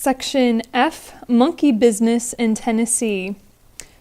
Section F, Monkey Business in Tennessee.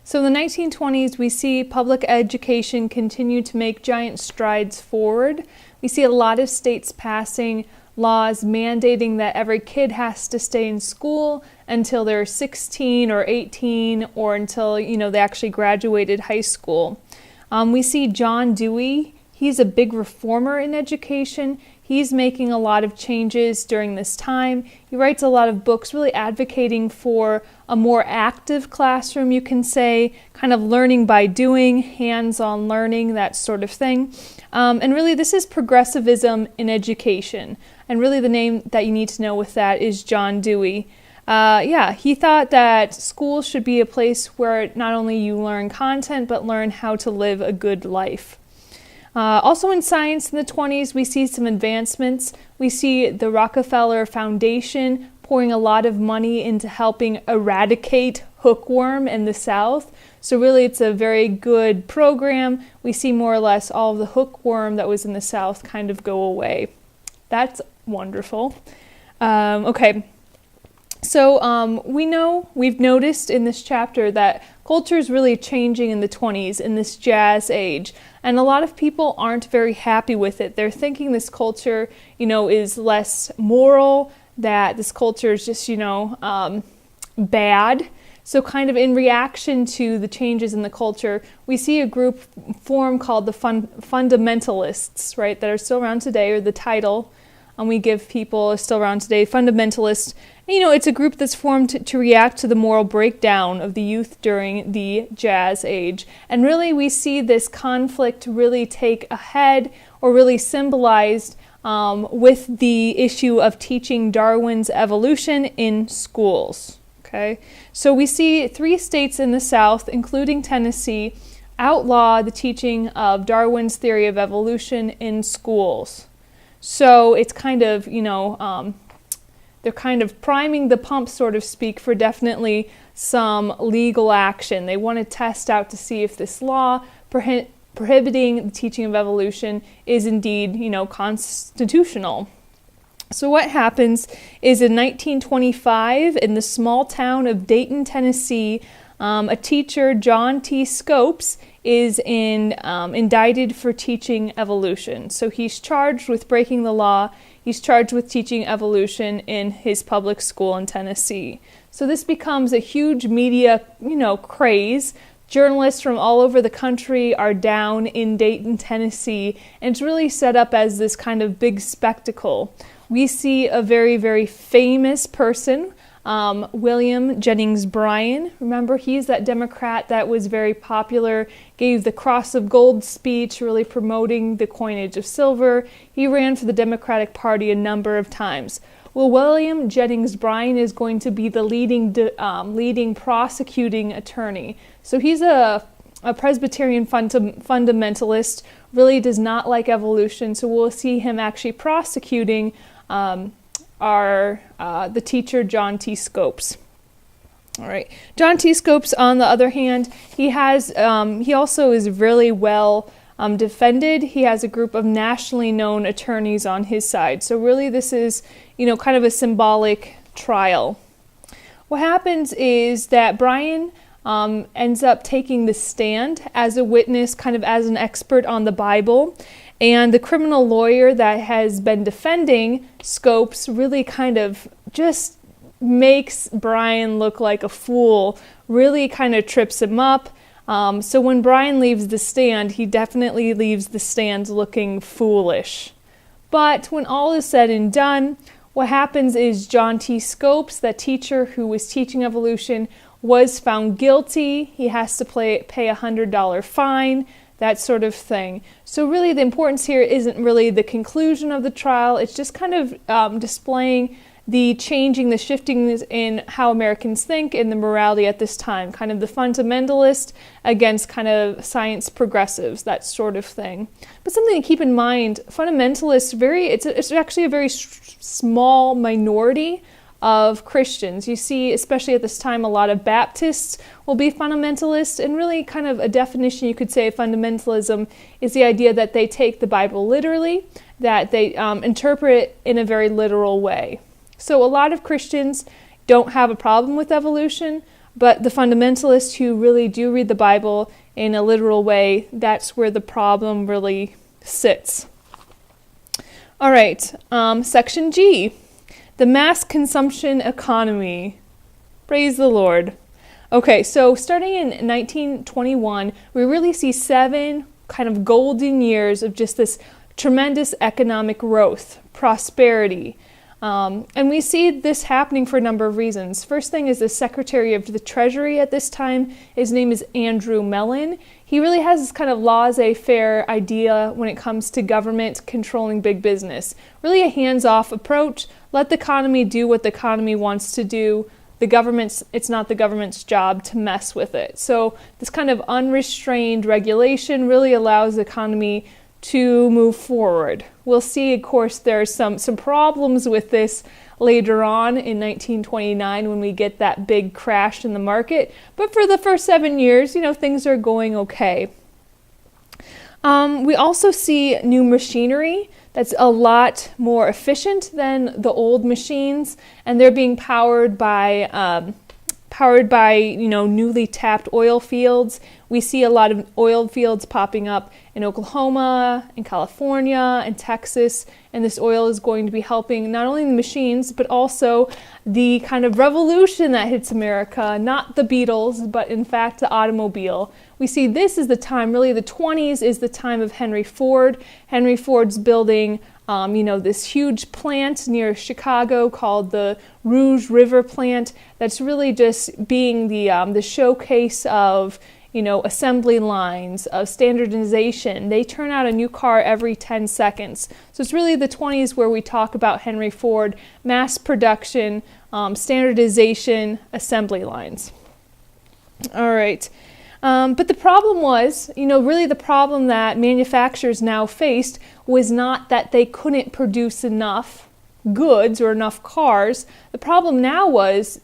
So in the 1920s, we see public education continue to make giant strides forward. We see a lot of states passing laws mandating that every kid has to stay in school until they're 16 or 18 or until, they actually graduated high school. We see John Dewey. He's a big reformer in education. He's making a lot of changes during this time. He writes a lot of books really advocating for a more active classroom, you can say, kind of learning by doing, hands-on learning, that sort of thing. And really this is progressivism in education. And really the name that you need to know with that is John Dewey. He thought that schools should be a place where not only you learn content, but learn how to live a good life. Also in science in the 20s, we see some advancements. We see the Rockefeller Foundation pouring a lot of money into helping eradicate hookworm in the South. So really it's a very good program. We see more or less all of the hookworm that was in the South kind of go away. That's wonderful. So we've noticed in this chapter that culture is really changing in the 20s, in this jazz age. And a lot of people aren't very happy with it. They're thinking this culture, is less moral, that this culture is just, bad. So kind of in reaction to the changes in the culture, we see a group form called the fundamentalists, right, that are still around today, or the title we give people is still around today, fundamentalists. It's a group that's formed to react to the moral breakdown of the youth during the jazz age. And really we see this conflict really take a head, or really symbolized with the issue of teaching Darwin's evolution in schools. Okay, so we see 3 states in the South, including Tennessee, outlaw the teaching of Darwin's theory of evolution in schools. So it's kind of, they're kind of priming the pump, so to speak, for definitely some legal action. They want to test out to see if this law prohibiting the teaching of evolution is indeed, constitutional. So what happens is in 1925, in the small town of Dayton, Tennessee, a teacher, John T. Scopes, is indicted for teaching evolution. So he's charged with breaking the law. He's charged with teaching evolution in his public school in Tennessee. So this becomes a huge media, craze. Journalists from all over the country are down in Dayton, Tennessee, and it's really set up as this kind of big spectacle. We see a very, very famous person, William Jennings Bryan. Remember, he's that Democrat that was very popular, gave the Cross of Gold speech, really promoting the coinage of silver. He ran for the Democratic Party a number of times. Well, William Jennings Bryan is going to be the leading prosecuting attorney. So he's a Presbyterian fundamentalist, really does not like evolution, so we'll see him actually prosecuting the teacher John T. Scopes. All right, John T. Scopes, on the other hand, he also is really well defended. He has a group of nationally known attorneys on his side. So really, this is kind of a symbolic trial. What happens is that Bryan ends up taking the stand as a witness, kind of as an expert on the Bible. And the criminal lawyer that has been defending Scopes really kind of just makes Bryan look like a fool, really kind of trips him up. So when Bryan leaves the stand, he definitely leaves the stand looking foolish. But when all is said and done, what happens is John T. Scopes, that teacher who was teaching evolution, was found guilty. He has to pay a $100 fine. That sort of thing. So really the importance here isn't really the conclusion of the trial, it's just kind of displaying the shifting in how Americans think and the morality at this time, kind of the fundamentalist against kind of science progressives, that sort of thing. But something to keep in mind, fundamentalists, it's actually a very small minority of Christians. You see, especially at this time, a lot of Baptists will be fundamentalists, and really kind of a definition you could say of fundamentalism is the idea that they take the Bible literally, that they interpret it in a very literal way. So a lot of Christians don't have a problem with evolution, but the fundamentalists who really do read the Bible in a literal way, that's where the problem really sits. All right, section G, the mass consumption economy. Praise the Lord. Okay, so starting in 1921, we really see 7 kind of golden years of just this tremendous economic growth, prosperity. And we see this happening for a number of reasons. First thing is the Secretary of the Treasury at this time. His name is Andrew Mellon. He really has this kind of laissez-faire idea when it comes to government controlling big business. Really a hands-off approach. Let the economy do what the economy wants to do. It's not the government's job to mess with it. So this kind of unrestrained regulation really allows the economy to move forward. We'll see, of course, there's some problems with this later on in 1929 when we get that big crash in the market. But for the first 7 years, things are going okay. We also see new machinery that's a lot more efficient than the old machines, and they're being powered by newly tapped oil fields. We see a lot of oil fields popping up in Oklahoma, in California, and Texas, and this oil is going to be helping not only the machines, but also the kind of revolution that hits America, not the Beatles, but in fact the automobile. We see this is the time, really the 20s is the time of Henry Ford. Henry Ford's building this huge plant near Chicago called the Rouge River plant that's really just being the showcase of assembly lines, of standardization. They turn out a new car every 10 seconds. So it's really the 20s where we talk about Henry Ford, mass production, standardization, assembly lines. All right. But the problem was, really the problem that manufacturers now faced was not that they couldn't produce enough goods or enough cars. The problem now was,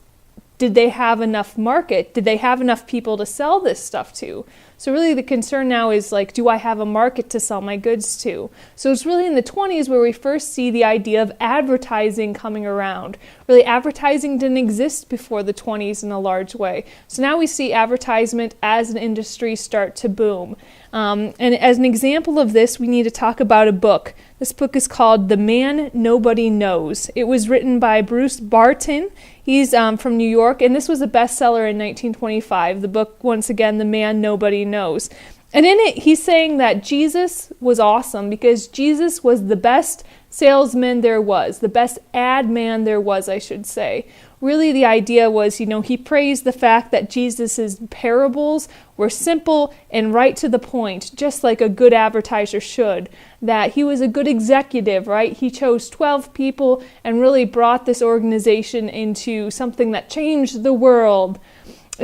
did they have enough market? Did they have enough people to sell this stuff to? So really the concern now is do I have a market to sell my goods to? So it's really in the 20s where we first see the idea of advertising coming around. Really advertising didn't exist before the 20s in a large way. So now we see advertisement as an industry start to boom. And as an example of this, we need to talk about a book. This book is called The Man Nobody Knows. It was written by Bruce Barton. He's from New York, and this was a bestseller in 1925. The book, once again, The Man Nobody Knows. And in it, he's saying that Jesus was awesome because Jesus was the best salesman there was, the best ad man there was, I should say. Really, the idea was, he praised the fact that Jesus's parables were simple and right to the point, just like a good advertiser should. That he was a good executive, right? He chose 12 people and really brought this organization into something that changed the world.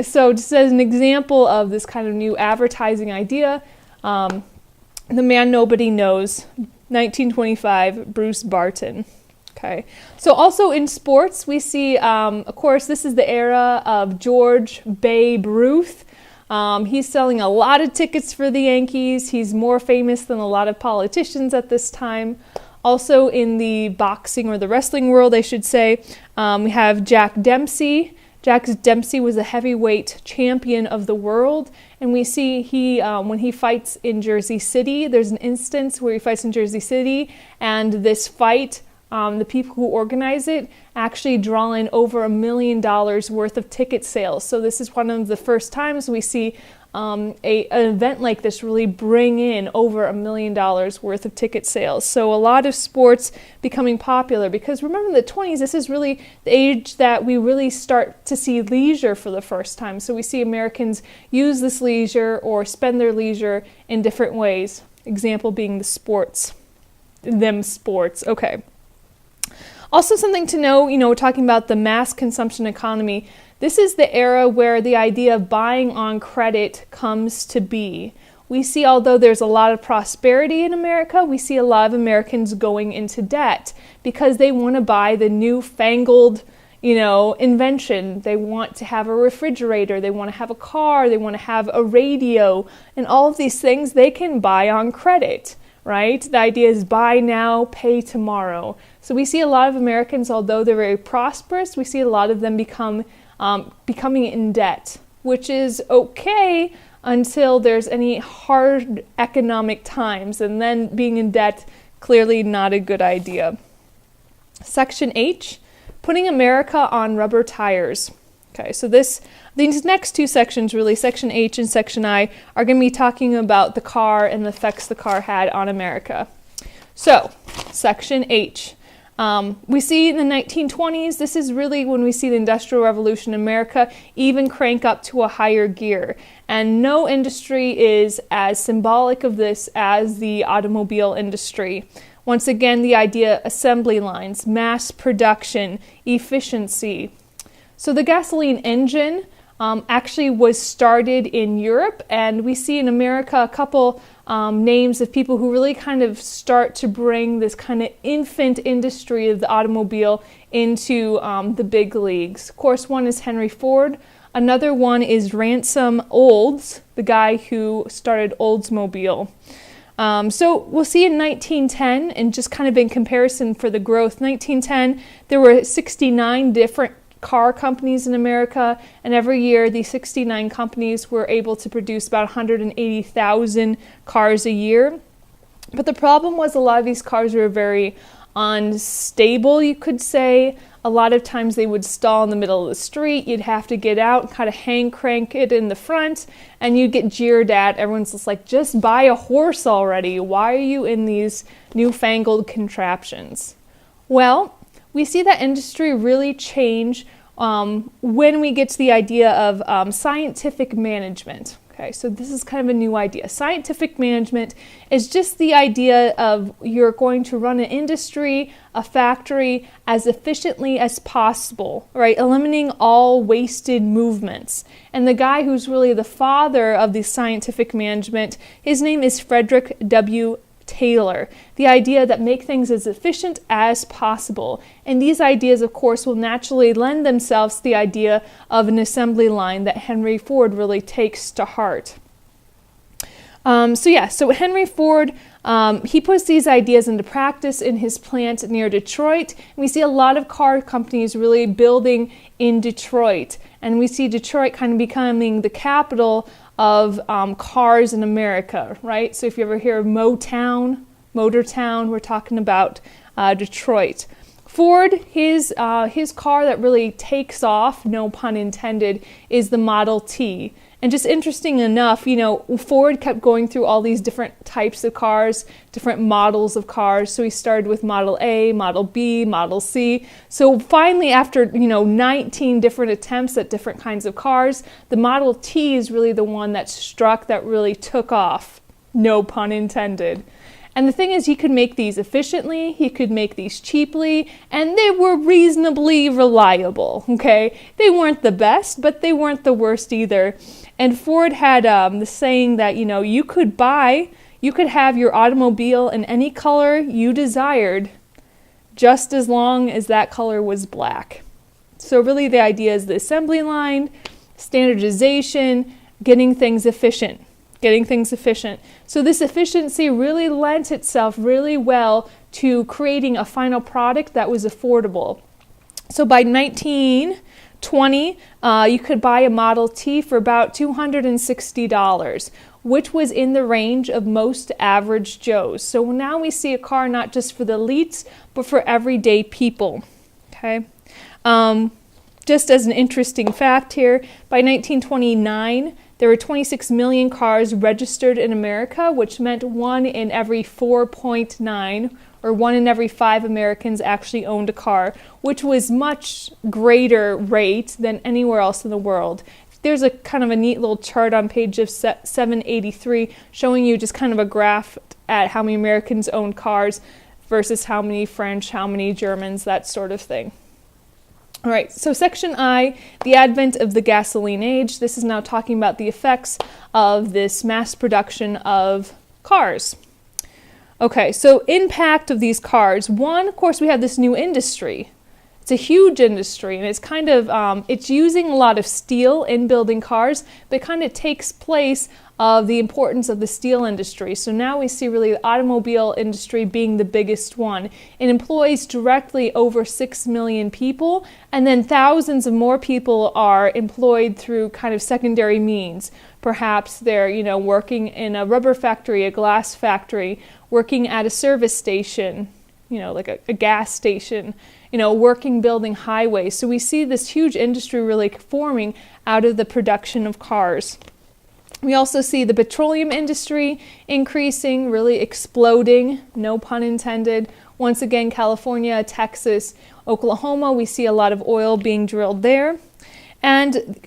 So just as an example of this kind of new advertising idea, The Man Nobody Knows, 1925, Bruce Barton. Okay. So also in sports, we see, of course, this is the era of George Babe Ruth. He's selling a lot of tickets for the Yankees. He's more famous than a lot of politicians at this time. Also in the boxing or the wrestling world, I should say, we have Jack Dempsey. Jack Dempsey was a heavyweight champion of the world, and we see when he fights in Jersey City, there's an instance where he fights in Jersey City, and this fight, the people who organize it actually draw in over $1 million worth of ticket sales. So this is one of the first times we see an event like this really bring in over $1 million worth of ticket sales. So a lot of sports becoming popular because remember in the 20s, this is really the age that we really start to see leisure for the first time. So we see Americans use this leisure or spend their leisure in different ways. Example being the sports. Okay. Also something to know, we're talking about the mass consumption economy. This is the era where the idea of buying on credit comes to be. We see, although there's a lot of prosperity in America, we see a lot of Americans going into debt because they want to buy the newfangled, invention. They want to have a refrigerator, they want to have a car, they want to have a radio, and all of these things they can buy on credit. Right? The idea is buy now, pay tomorrow. So we see a lot of Americans, although they're very prosperous, we see a lot of them becoming in debt, which is okay until there's any hard economic times, and then being in debt, clearly not a good idea. Section H, putting America on rubber tires. Okay, so these next two sections, really, Section H and Section I, are going to be talking about the car and the effects the car had on America. So, Section H. We see in the 1920s, this is really when we see the Industrial Revolution in America even crank up to a higher gear. And no industry is as symbolic of this as the automobile industry. Once again, the idea, assembly lines, mass production, efficiency. So the gasoline engine actually was started in Europe, and we see in America a couple names of people who really kind of start to bring this kind of infant industry of the automobile into the big leagues. Of course, one is Henry Ford. Another one is Ransom Olds, the guy who started Oldsmobile. So we'll see in 1910, and just kind of in comparison for the growth, 1910, there were 69 different car companies in America, and every year these 69 companies were able to produce about 180,000 cars a year. But the problem was a lot of these cars were very unstable, you could say. A lot of times they would stall in the middle of the street. You'd have to get out and kind of hand crank it in the front, and you'd get jeered at. Everyone's just like, just buy a horse already. Why are you in these newfangled contraptions? Well, we see that industry really change when we get to the idea of scientific management. Okay, so this is kind of a new idea. Scientific management is just the idea of you're going to run an industry, a factory, as efficiently as possible, right? Eliminating all wasted movements. And the guy who's really the father of the scientific management, his name is Frederick W. Taylor. The idea that make things as efficient as possible. And these ideas, of course, will naturally lend themselves to the idea of an assembly line that Henry Ford really takes to heart. So Henry Ford, he puts these ideas into practice in his plant near Detroit. We see a lot of car companies really building in Detroit. And we see Detroit kind of becoming the capital of cars in America, right? So if you ever hear of Motown, we're talking about Detroit. Ford, his car that really takes off, no pun intended, is the Model T. And just interesting enough, Ford kept going through all these different types of cars, different models of cars. So he started with Model A, Model B, Model C. So finally, after 19 different attempts at different kinds of cars, the Model T is really the one that struck, that really took off. No pun intended. And the thing is, he could make these efficiently, he could make these cheaply, and they were reasonably reliable, okay? They weren't the best, but they weren't the worst either. And Ford had the saying that, you could have your automobile in any color you desired, just as long as that color was black. So really the idea is the assembly line, standardization, getting things efficient. So this efficiency really lent itself really well to creating a final product that was affordable. So by 1920, you could buy a Model T for about $260, which was in the range of most average Joes. So now we see a car not just for the elites, but for everyday people. Okay. Just as an interesting fact here, by 1929, there were 26 million cars registered in America, which meant 1 in every 4.9, or 1 in every 5 Americans actually owned a car, which was much greater rate than anywhere else in the world. There's a kind of a neat little chart on page 783 showing you just kind of a graph at how many Americans own cars versus how many French, how many Germans, that sort of thing. All right, so section I, the advent of the gasoline age. This is now talking about the effects of this mass production of cars. Okay, so impact of these cars. One, of course, we have this new industry. It's a huge industry, and it's kind of, it's using a lot of steel in building cars, but it kind of takes place of the importance of the steel industry. So now we see really the automobile industry being the biggest one. It employs directly over 6 million people, and then thousands of more people are employed through kind of secondary means. Perhaps they're, working in a rubber factory, a glass factory, working at a service station, like a gas station, working building highways. So we see this huge industry really forming out of the production of cars. We also see the petroleum industry increasing, really exploding, no pun intended. Once again, California, Texas, Oklahoma, we see a lot of oil being drilled there. And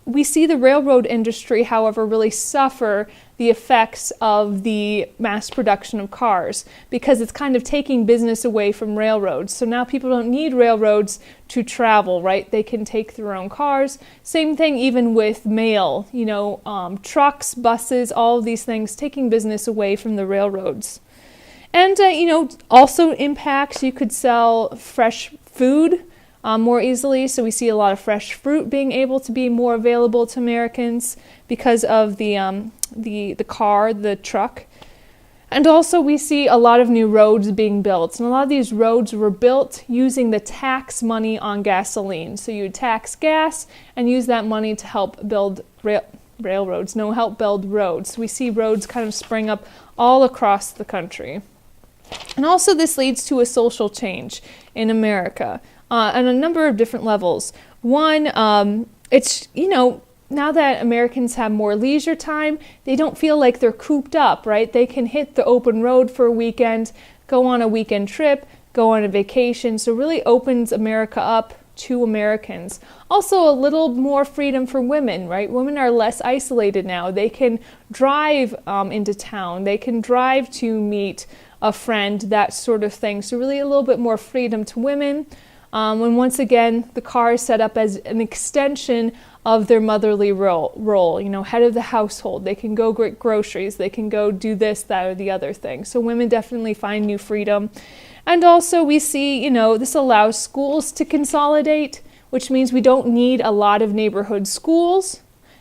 we see the railroad industry, however, really suffer the effects of the mass production of cars because it's kind of taking business away from railroads. So now people don't need railroads to travel, right? They can take their own cars. Same thing even with mail, trucks, buses, all of these things, taking business away from the railroads. And, also impacts, you could sell fresh food more easily. So we see a lot of fresh fruit being able to be more available to Americans because of the car, the truck. And also we see a lot of new roads being built. And a lot of these roads were built using the tax money on gasoline. So you would tax gas and use that money to help build help build roads. So we see roads kind of spring up all across the country. And also this leads to a social change in America. On a number of different levels. One, it's, now that Americans have more leisure time, they don't feel like they're cooped up, right? They can hit the open road for a weekend, go on a weekend trip, go on a vacation. So really opens America up to Americans. Also a little more freedom for women, right? Women are less isolated now. They can drive into town. They can drive to meet a friend, that sort of thing. So really a little bit more freedom to women. When once again, the car is set up as an extension of their motherly role, head of the household. They can go get groceries, they can go do this, that, or the other thing. So women definitely find new freedom. And also we see, this allows schools to consolidate, which means we don't need a lot of neighborhood schools.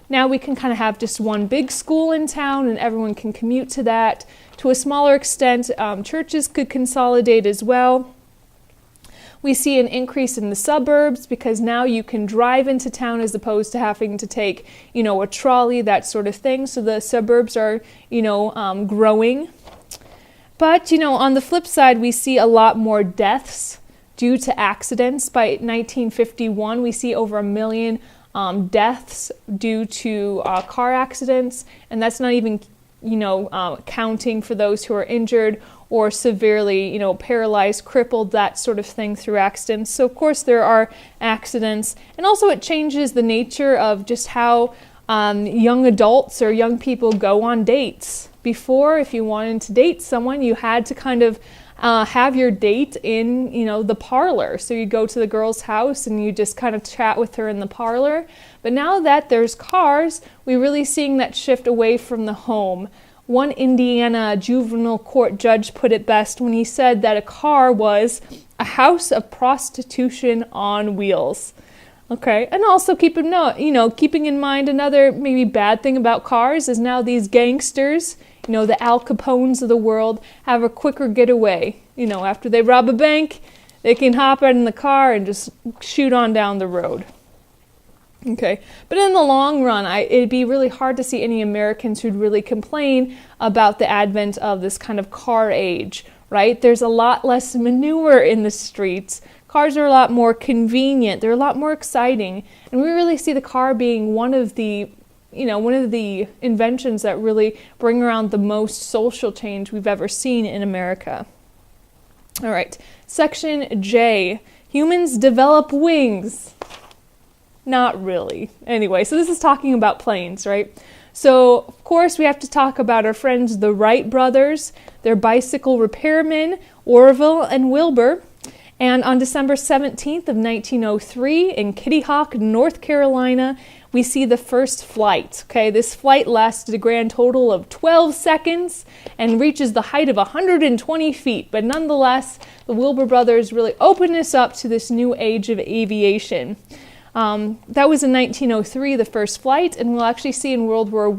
Now we can kind of have just one big school in town and everyone can commute to that. To a smaller extent, churches could consolidate as well. We see an increase in the suburbs because now you can drive into town as opposed to having to take, a trolley, that sort of thing. So the suburbs are, growing. But, on the flip side, we see a lot more deaths due to accidents. By 1951, we see over 1 million deaths due to car accidents. And that's not even, counting for those who are injured or severely, paralyzed, crippled, that sort of thing through accidents. So of course there are accidents. And also it changes the nature of just how young adults or young people go on dates. Before, if you wanted to date someone, you had to kind of have your date in, the parlor. So you'd go to the girl's house and you just kind of chat with her in the parlor. But now that there's cars, we're really seeing that shift away from the home. One Indiana juvenile court judge put it best when he said that a car was a house of prostitution on wheels. Okay, and also keeping in mind another maybe bad thing about cars is now these gangsters, the Al Capones of the world, have a quicker getaway. After they rob a bank, they can hop out in the car and just shoot on down the road. Okay, but in the long run, it'd be really hard to see any Americans who'd really complain about the advent of this kind of car age, right? There's a lot less manure in the streets. Cars are a lot more convenient. They're a lot more exciting. And we really see the car being one of the inventions that really bring around the most social change we've ever seen in America. All right, section J, humans develop wings. Not really. Anyway, so this is talking about planes, right? So, of course, we have to talk about our friends, the Wright brothers, their bicycle repairmen, Orville and Wilbur. And on December 17th of 1903 in Kitty Hawk, North Carolina, we see the first flight. Okay, this flight lasted a grand total of 12 seconds and reaches the height of 120 feet. But nonetheless, the Wilbur brothers really opened us up to this new age of aviation. That was in 1903, the first flight, and we'll actually see in World War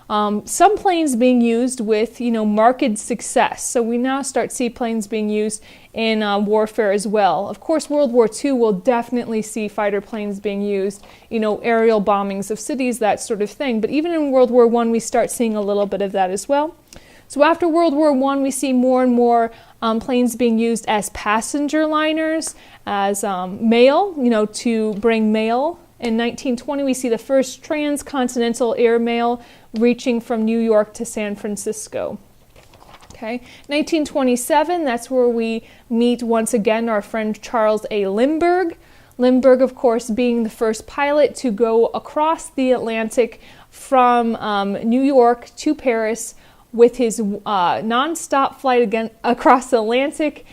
I some planes being used with, marked success. So we now start seaplanes being used in warfare as well. Of course, World War II will definitely see fighter planes being used, aerial bombings of cities, that sort of thing. But even in World War I, we start seeing a little bit of that as well. So after World War I, we see more and more planes being used as passenger liners, as mail, to bring mail. In 1920, we see the first transcontinental air mail reaching from New York to San Francisco. Okay, 1927, that's where we meet once again our friend Charles A. Lindbergh. Lindbergh, of course, being the first pilot to go across the Atlantic from New York to Paris with his non-stop flight again across the Atlantic.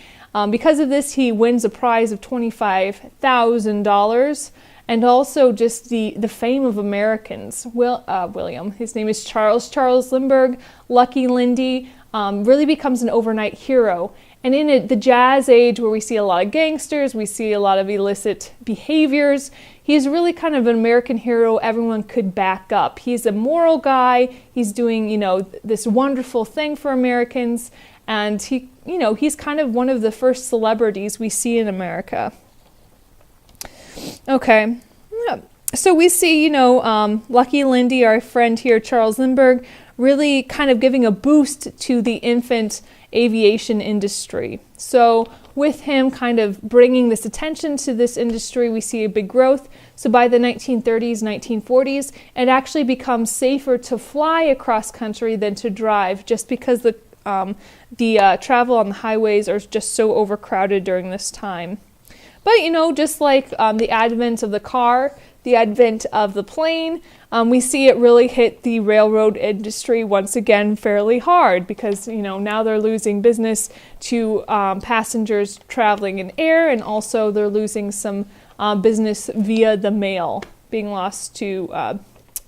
Because of this, he wins a prize of $25,000, and also just the fame of Americans. William, his name is Charles Lindbergh, Lucky Lindy, really becomes an overnight hero. And in the jazz age, where we see a lot of gangsters, we see a lot of illicit behaviors, he's really kind of an American hero everyone could back up. He's a moral guy. He's doing, this wonderful thing for Americans. And he's kind of one of the first celebrities we see in America. Okay. So we see, Lucky Lindy, our friend here, Charles Lindbergh, really kind of giving a boost to the infant aviation industry. So with him kind of bringing this attention to this industry, we see a big growth. So by the 1930s, 1940s, it actually becomes safer to fly across country than to drive, just because the travel on the highways are just so overcrowded during this time. But, just like the advent of the car, the advent of the plane, we see it really hit the railroad industry once again fairly hard, because, now they're losing business to passengers traveling in air, and also they're losing some business via the mail being lost to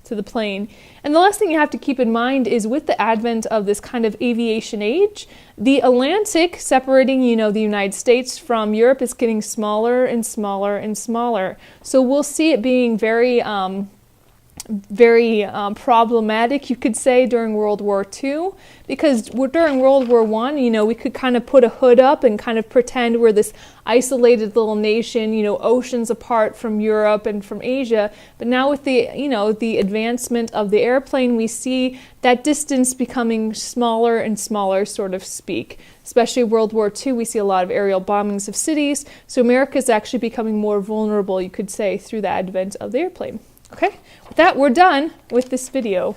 the plane. And the last thing you have to keep in mind is, with the advent of this kind of aviation age, the Atlantic separating, the United States from Europe is getting smaller and smaller and smaller. So we'll see it being very problematic, you could say, during World War II, because during World War I, we could kind of put a hood up and kind of pretend we're this isolated little nation, oceans apart from Europe and from Asia. But now with the, the advancement of the airplane, we see that distance becoming smaller and smaller, sort of speak. Especially World War II, we see a lot of aerial bombings of cities. So America is actually becoming more vulnerable, you could say, through the advent of the airplane. Okay, with that, we're done with this video.